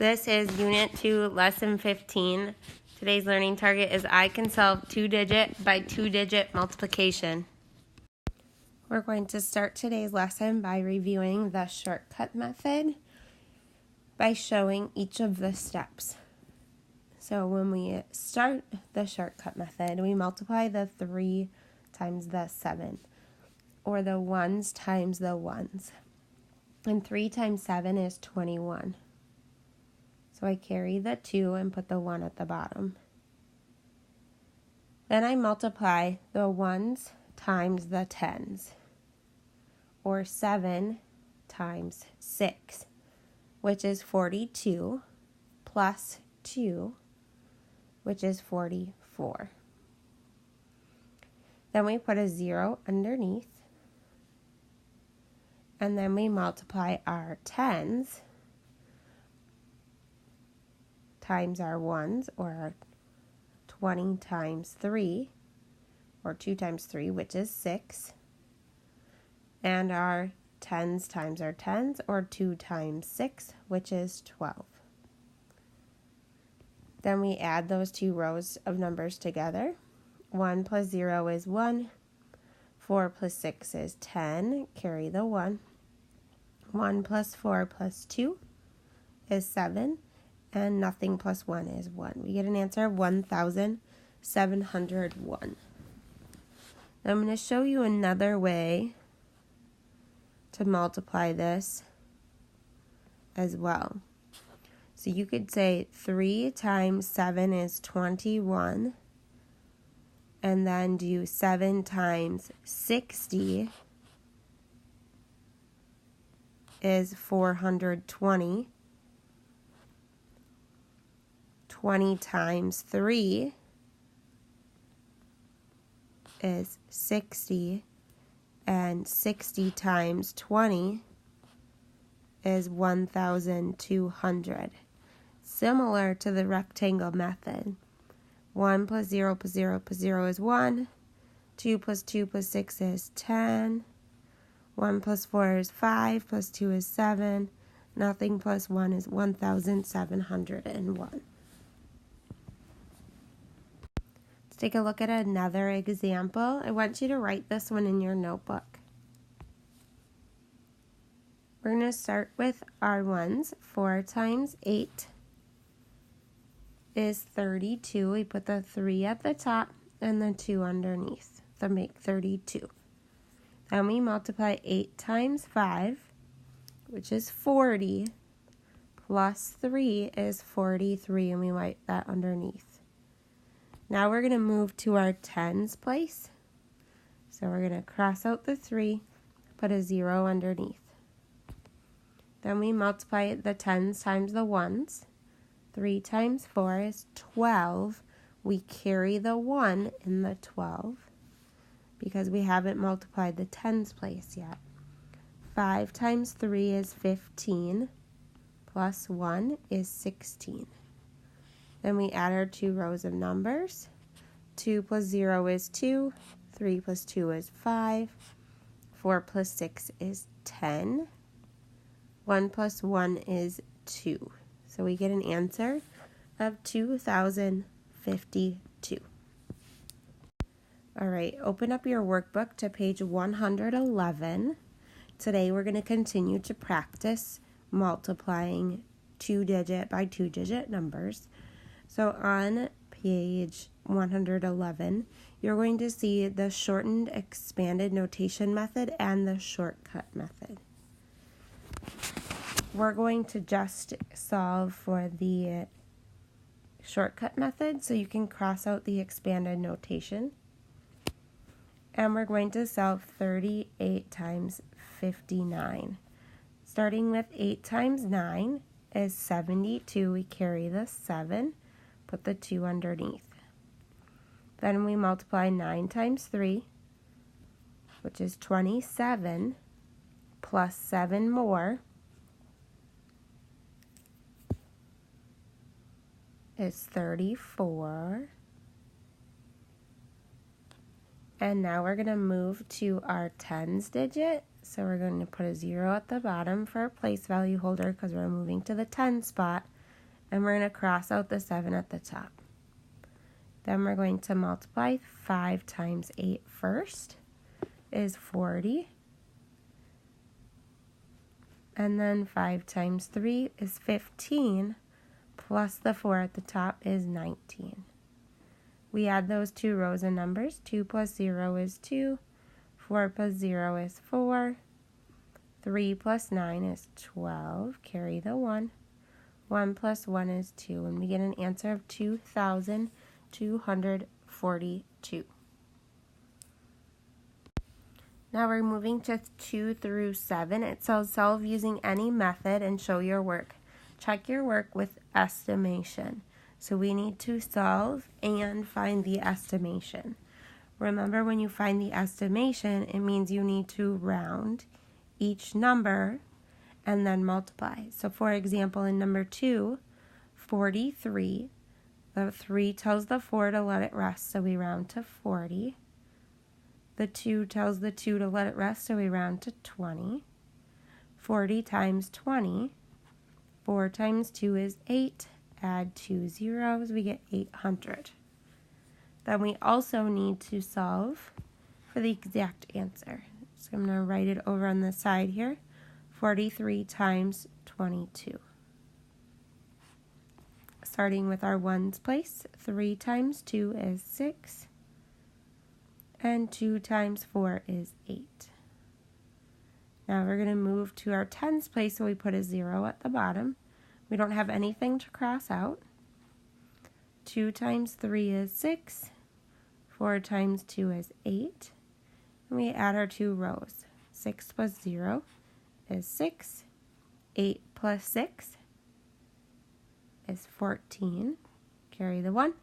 This is Unit 2, Lesson 15. Today's learning target is I can solve 2-digit by 2-digit multiplication. We're going to start today's lesson by reviewing the shortcut method by showing each of the steps. So when we start the shortcut method, we multiply the 3 times the 7, or the 1s times the 1s. And 3 times 7 is 21. So I carry the 2 and put the 1 at the bottom. Then I multiply the 1s times the 10s, or 7 times 6, which is 42, plus 2, which is 44. Then we put a 0 underneath, and then we multiply our 10s times our 1s, or our 20 times 3, or 2 times 3, which is 6, and our 10s times our 10s, or 2 times 6, which is 12. Then we add those two rows of numbers together. 1 plus 0 is 1. 4 plus 6 is 10. Carry the 1. 1 plus 4 plus 2 is 7. And nothing plus 1 is 1. We get an answer of 1,701. Now I'm going to show you another way to multiply this as well. So you could say 3 times 7 is 21, and then do 7 times 60 is 420. 20 times 3 is 60, and 60 times 20 is 1,200. Similar to the rectangle method. 1 plus 0 plus 0 plus 0 is 1. 2 plus 2 plus 6 is 10. 1 plus 4 is 5, plus 2 is 7. Nothing plus 1 is 1,701. Let's take a look at another example. I want you to write this one in your notebook. We're going to start with our 1s. 4 times 8 is 32. We put the 3 at the top and the 2 underneath to make 32. Then we multiply 8 times 5, which is 40, plus 3 is 43, and we write that underneath. Now we're going to move to our 10s place. So we're going to cross out the 3, put a 0 underneath. Then we multiply the 10s times the 1s. 3 times 4 is 12. We carry the 1 in the 12 because we haven't multiplied the 10s place yet. 5 times 3 is 15, plus 1 is 16. Then we add our two rows of numbers. 2 plus 0 is 2. 3 plus 2 is 5. 4 plus 6 is 10. 1 plus 1 is 2. So we get an answer of 2,052. All right, open up your workbook to page 111. Today we're going to continue to practice multiplying 2-digit by 2-digit numbers. So on page 111, you're going to see the shortened expanded notation method and the shortcut method. We're going to just solve for the shortcut method, so you can cross out the expanded notation. And we're going to solve 38 times 59. Starting with 8 times 9 is 72. We carry the 7. Put the 2 underneath. Then we multiply 9 times 3, which is 27, plus 7 more is 34. And now we're going to move to our 10s digit. So we're going to put a 0 at the bottom for a place value holder because we're moving to the 10 spot. and we're going to cross out the 7 at the top. Then we're going to multiply 5 times 8 first is 40. And then 5 times 3 is 15, plus the 4 at the top is 19. We add those two rows of numbers. 2 plus 0 is 2. 4 plus 0 is 4. 3 plus 9 is 12. Carry the 1. 1 plus 1 is 2. And we get an answer of 2,242. Now we're moving to 2 through 7. It says solve using any method and show your work. Check your work with estimation. So we need to solve and find the estimation. Remember, when you find the estimation, it means you need to round each number and then multiply. So for example, in number 2, 43, the 3 tells the 4 to let it rest, so we round to 40. The 2 tells the 2 to let it rest, so we round to 20. 40 times 20, 4 times 2 is 8. Add 2 zeros, we get 800. Then we also need to solve for the exact answer. So I'm going to write it over on the side here. 43 times 22. Starting with our ones place, 3 times 2 is 6. And 2 times 4 is 8. Now we're going to move to our tens place, so we put a 0 at the bottom. We don't have anything to cross out. 2 times 3 is 6. 4 times 2 is 8. And we add our two rows. 6 plus 0 is 6. 8 plus 6 is 14. Carry the 1.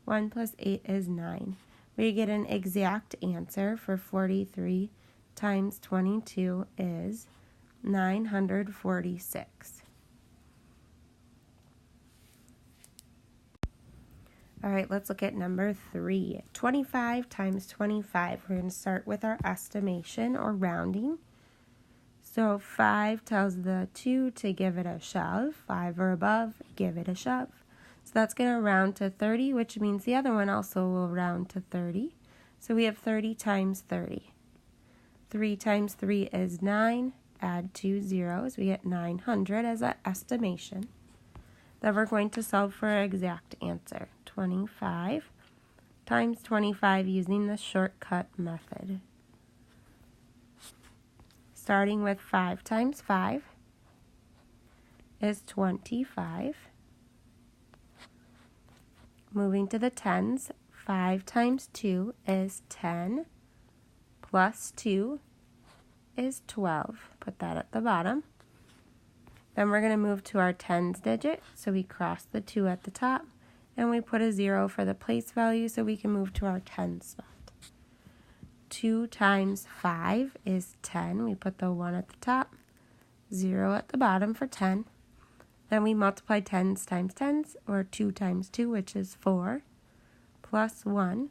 1 plus 8 is 9. We get an exact answer for 43 times 22 is 946. All right, let's look at number 3. 25 times 25. We're going to start with our estimation or rounding. So 5 tells the 2 to give it a shove. 5 or above, give it a shove. So that's going to round to 30, which means the other one also will round to 30. So we have 30 times 30. 3 times 3 is 9. Add 2 zeros. We get 900 as an estimation. Then we're going to solve for our exact answer. 25 times 25 using the shortcut method. Starting with 5 times 5 is 25. Moving to the tens, 5 times 2 is 10, plus 2 is 12. Put that at the bottom. Then we're going to move to our tens digit, so we cross the 2 at the top, and we put a 0 for the place value so we can move to our tens spot. 2 times 5 is 10. We put the 1 at the top, 0 at the bottom for 10. Then we multiply tens times tens, or 2 times 2, which is 4, plus 1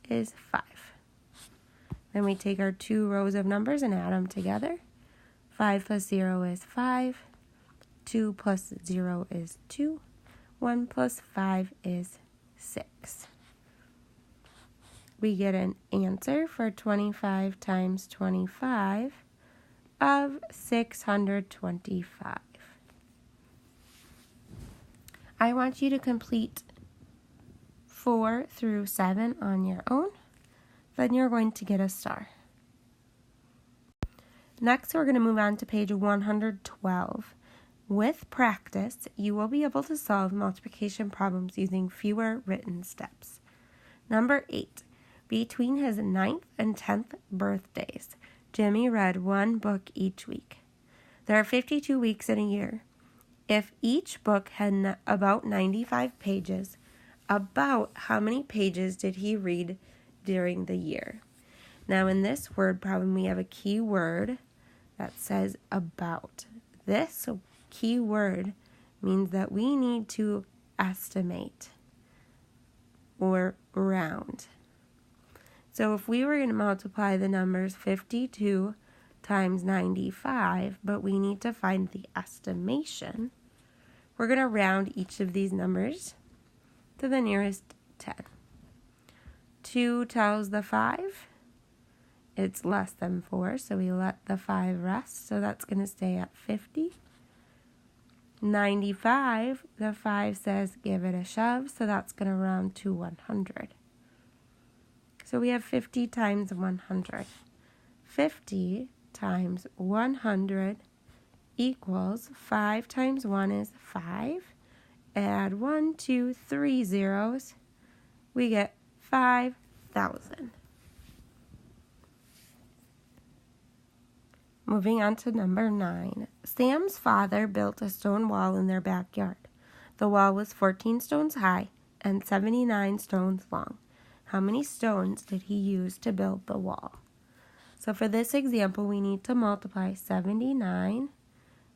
is 5. Then we take our two rows of numbers and add them together. 5 plus 0 is 5. 2 plus 0 is 2. 1 plus 5 is 6. We get an answer for 25 times 25 of 625. I want you to complete 4 through 7 on your own. Then you're going to get a star. Next, we're going to move on to page 112. With practice, you will be able to solve multiplication problems using fewer written steps. Number 8. Between his 9th and 10th birthdays, Jimmy read one book each week. There are 52 weeks in a year. If each book had about 95 pages, about how many pages did he read during the year? Now in this word problem, we have a key word that says about. This key word means that we need to estimate or round. So if we were going to multiply the numbers 52 times 95, but we need to find the estimation, we're going to round each of these numbers to the nearest 10. 2 tells the 5 it's less than 4, so we let the 5 rest, so that's going to stay at 50. 95, the 5 says give it a shove, so that's going to round to 100. So we have 50 times 100. 50 times 100 equals 5 times 1 is 5. Add 1, 2, 3 zeros. We get 5,000. Moving on to number 9. Sam's father built a stone wall in their backyard. The wall was 14 stones high and 79 stones long. How many stones did he use to build the wall? So for this example, we need to multiply 79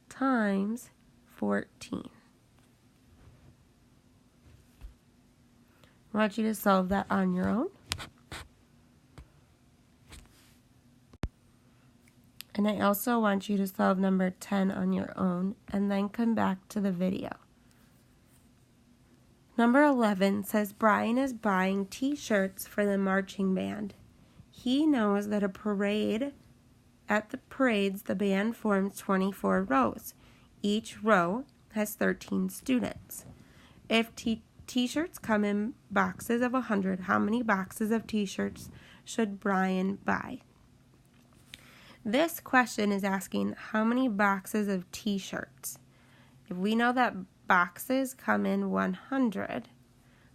times 14. I want you to solve that on your own. And I also want you to solve number 10 on your own and then come back to the video. Number 11 says Brian is buying t-shirts for the marching band. He knows that at the parades, the band forms 24 rows. Each row has 13 students. If t-shirts come in boxes of 100, how many boxes of t-shirts should Brian buy? This question is asking how many boxes of t-shirts. If we know that boxes come in 100,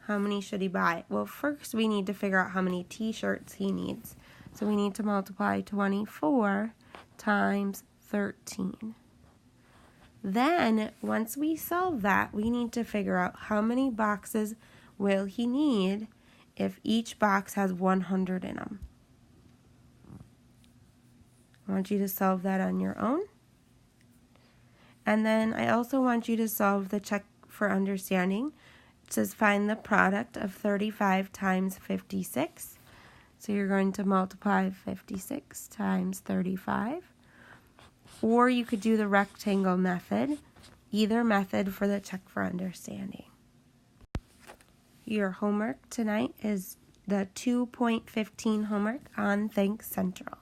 how many should he buy? Well, first we need to figure out how many t-shirts he needs. So we need to multiply 24 times 13. Then, once we solve that, we need to figure out how many boxes will he need if each box has 100 in them. I want you to solve that on your own. And then I also want you to solve the check for understanding. It says find the product of 35 times 56. So you're going to multiply 56 times 35. Or you could do the rectangle method. Either method for the check for understanding. Your homework tonight is the 2.15 homework on Think Central.